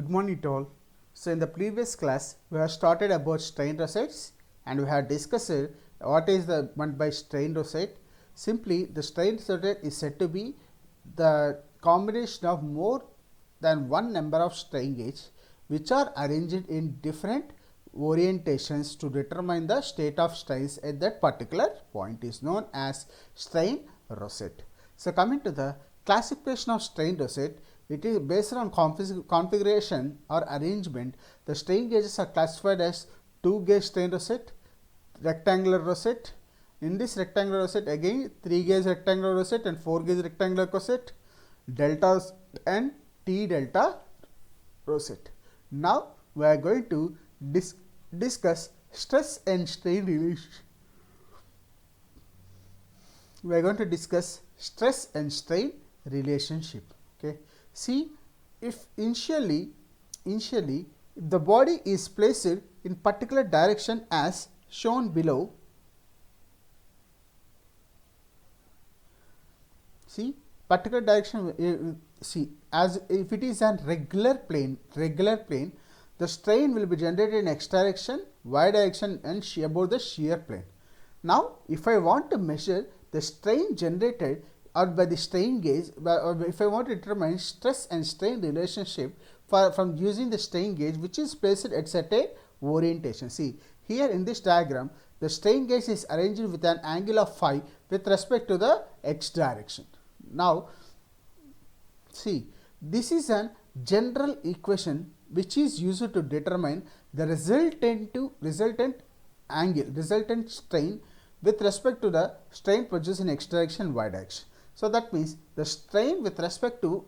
Good morning to all. So in the previous class, we have started about strain rosettes and we have discussed what is the meant by strain rosette. Simply, the strain rosette is said to be the combination of more than one number of strain gauge which are arranged in different orientations to determine the state of strains at that particular point is known as strain rosette. So coming to the classification of strain rosette, it is based on configuration or arrangement. The strain gauges are classified as 2 gauge strain rosette, rectangular rosette. In this rectangular rosette, again 3 gauge rectangular rosette and 4 gauge rectangular rosette, delta and T delta rosette. Now we are going to discuss stress and strain relationship. We are going to discuss stress and strain relationship. Okay. See, if initially the body is placed in particular direction as shown below. See, particular direction. See, as if it is a regular plane, the strain will be generated in x direction, y direction, and about the shear plane. Now, if I want to measure the strain generated or by the strain gauge, or if I want to determine stress and strain relationship from using the strain gauge which is placed at certain orientation. See, here in this diagram, the strain gauge is arranged with an angle of phi with respect to the x direction. Now, see, this is a general equation which is used to determine the resultant strain with respect to the strain produced in x direction, y direction. So that means the strain with respect to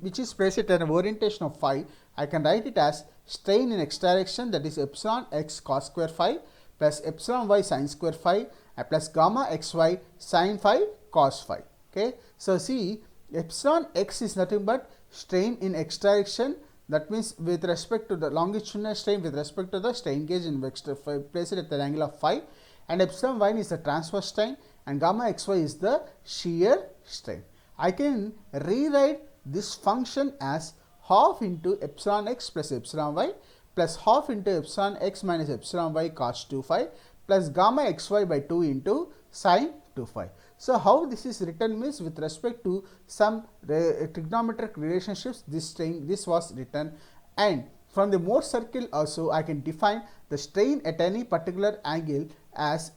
which is placed at an orientation of phi, I can write it as strain in x direction, that is epsilon x cos square phi plus epsilon y sin square phi plus gamma xy sin phi cos phi. Okay. So see, epsilon x is nothing but strain in x direction, that means with respect to the longitudinal strain with respect to the strain gauge in placed at the angle of phi, and epsilon y is the transverse strain and gamma xy is the shear strain. I can rewrite this function as half into epsilon x plus epsilon y plus half into epsilon x minus epsilon y cos 2 phi plus gamma xy by 2 into sin 2 phi. So how this is written means with respect to some trigonometric relationships, this was written, and from the Mohr circle also I can define the strain at any particular angle as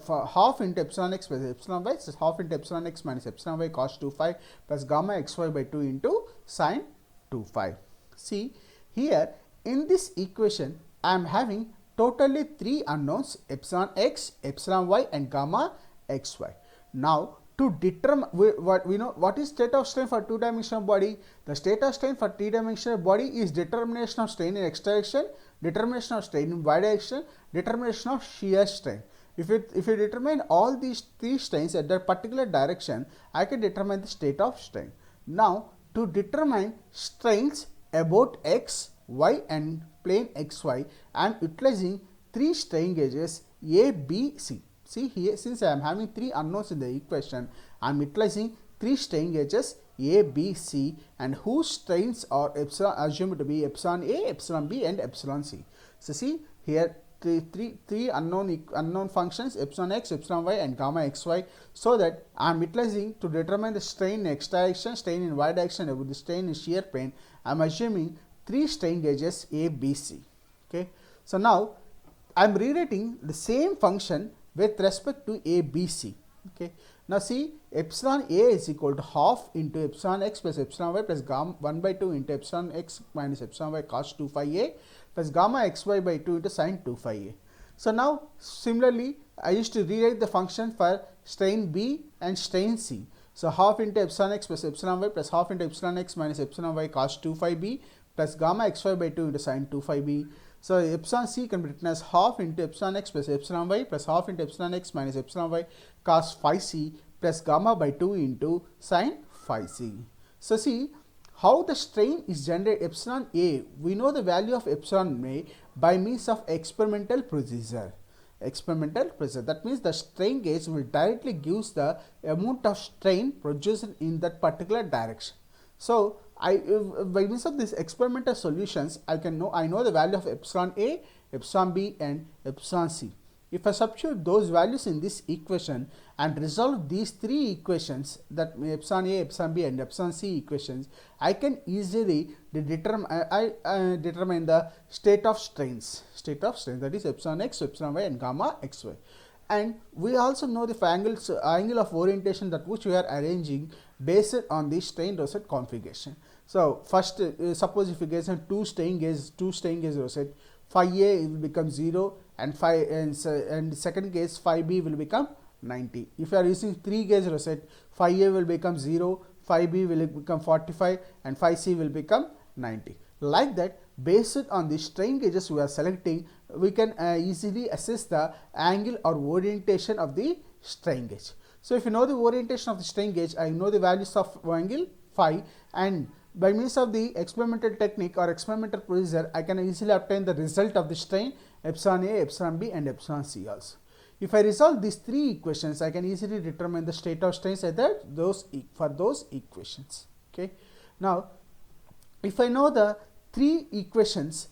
for half into epsilon x plus epsilon y, so half into epsilon x minus epsilon y cos 2 phi plus gamma xy by 2 into sin 2 phi. See, here in this equation I am having totally 3 unknowns, epsilon x, epsilon y and gamma xy. Now, to determine what we know, what is state of strain for 2-dimensional body? The state of strain for 3-dimensional body is determination of strain in x direction, determination of strain in y direction, determination of shear strain. If you determine all these 3 strains at that particular direction, I can determine the state of strain. Now, to determine strains about x, y and plane xy, I am utilizing 3 strain gauges A, B, C. See here, since I am having 3 unknowns in the equation, I am utilizing 3 strain gauges A, B, C, and whose strains are assumed to be epsilon A, epsilon B and epsilon C. So see here, three unknown functions, epsilon x, epsilon y and gamma xy, so that I am utilizing to determine the strain in x direction, strain in y direction, about the strain in shear plane. I am assuming 3 strain gauges A, B, C. Okay. So now I am rewriting the same function with respect to A, B, C. Okay. Now see, epsilon A is equal to half into epsilon x plus epsilon y plus gamma 1 by 2 into epsilon x minus epsilon y cos 2 phi A plus gamma xy by 2 into sin 2 phi A. So now similarly, I used to rewrite the function for strain B and strain C. So half into epsilon x plus epsilon y plus half into epsilon x minus epsilon y cos 2 phi B plus gamma xy by 2 into sin 2 phi B. So epsilon c can be written as half into epsilon x plus epsilon y plus half into epsilon x minus epsilon y cos phi c plus gamma by 2 into sin phi c. So see how the strain is generated. Epsilon a, we know the value of epsilon a by means of experimental procedure. That means the strain gauge will directly gives the amount of strain produced in that particular direction. So by means of these experimental solutions, I know the value of epsilon A, epsilon B, and epsilon C. If I substitute those values in this equation and resolve these three equations, that epsilon A, epsilon B, and epsilon C equations, I can easily determine the state of strains, that is epsilon x, epsilon y, and gamma xy. And we also know the angle of orientation that which we are arranging based on the strain rosette configuration. So first, suppose if you get a two strain gauge rosette, phi A will become 0 and second case phi B will become 90. If you are using 3 gauge rosette, phi A will become 0, phi B will become 45, and phi C will become 90. Like that, based on the strain gauges we are selecting, we can easily assess the angle or orientation of the strain gauge. So if you know the orientation of the strain gauge, I know the values of angle phi, and by means of the experimental technique or experimental procedure, I can easily obtain the result of the strain epsilon A, epsilon B, and epsilon C also. If I resolve these three equations, I can easily determine the state of strains for those equations. Okay. Now, if I know the three equations,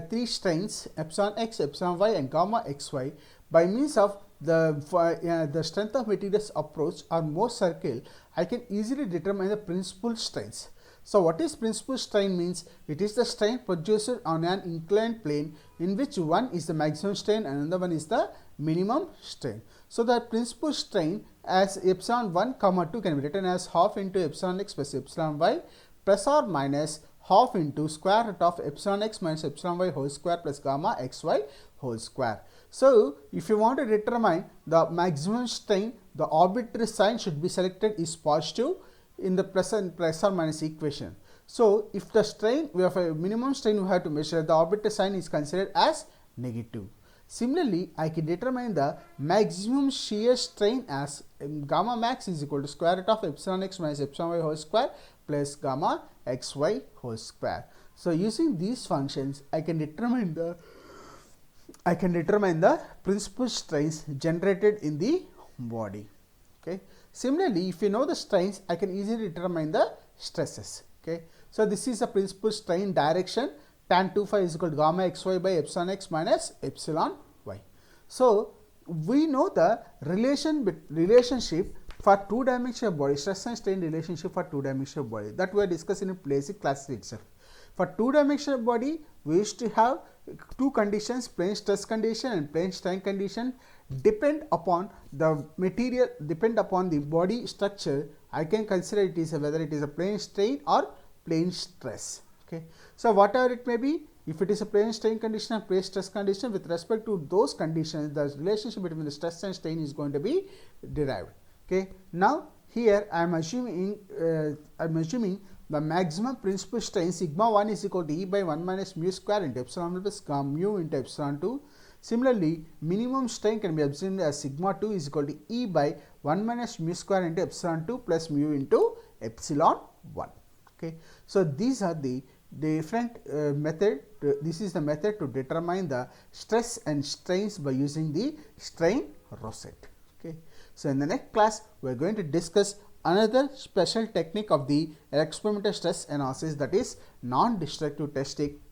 three strains epsilon x, epsilon y, and gamma xy, by means of the strength of materials approach or Mohs circle, I can easily determine the principal strains. So what is principal strain means? It is the strain produced on an inclined plane in which one is the maximum strain and another one is the minimum strain. So the principal strain as epsilon 1 comma 2 can be written as half into epsilon x plus epsilon y plus or minus half into square root of epsilon x minus epsilon y whole square plus gamma xy whole square. So if you want to determine the maximum strain, the arbitrary sign should be selected is positive in the plus or minus equation. So if the strain, we have a minimum strain we have to measure, the arbitrary sign is considered as negative. Similarly, I can determine the maximum shear strain as gamma max is equal to square root of epsilon x minus epsilon y whole square plus gamma xy whole square. So using these functions, I can determine the principal strains generated in the body. Okay. Similarly, if you know the strains, I can easily determine the stresses. Okay. So this is a principal strain direction tan 2 phi is equal to gamma xy by epsilon x minus epsilon y. So we know the relationship for two-dimensional body, stress and strain relationship for two-dimensional body, that we are discussing in basic classes itself. For two-dimensional body, we used to have two conditions, plane stress condition and plane strain condition. Depend upon the material, depend upon the body structure, I can consider it is whether it is a plane strain or plane stress. Okay. So whatever it may be, if it is a plane strain condition or plane stress condition, with respect to those conditions, the relationship between the stress and strain is going to be derived. Okay. Now here I am assuming the maximum principal strain sigma 1 is equal to E by 1 minus mu square into epsilon plus mu into epsilon 2. Similarly, minimum strain can be assumed as sigma 2 is equal to E by 1 minus mu square into epsilon 2 plus mu into epsilon 1. Okay. So these are the different this is the method to determine the stress and strains by using the strain rosette. Okay. So in the next class, we are going to discuss another special technique of the experimental stress analysis, that is non-destructive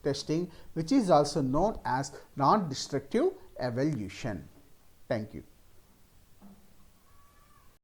testing, which is also known as non-destructive evaluation. Thank you.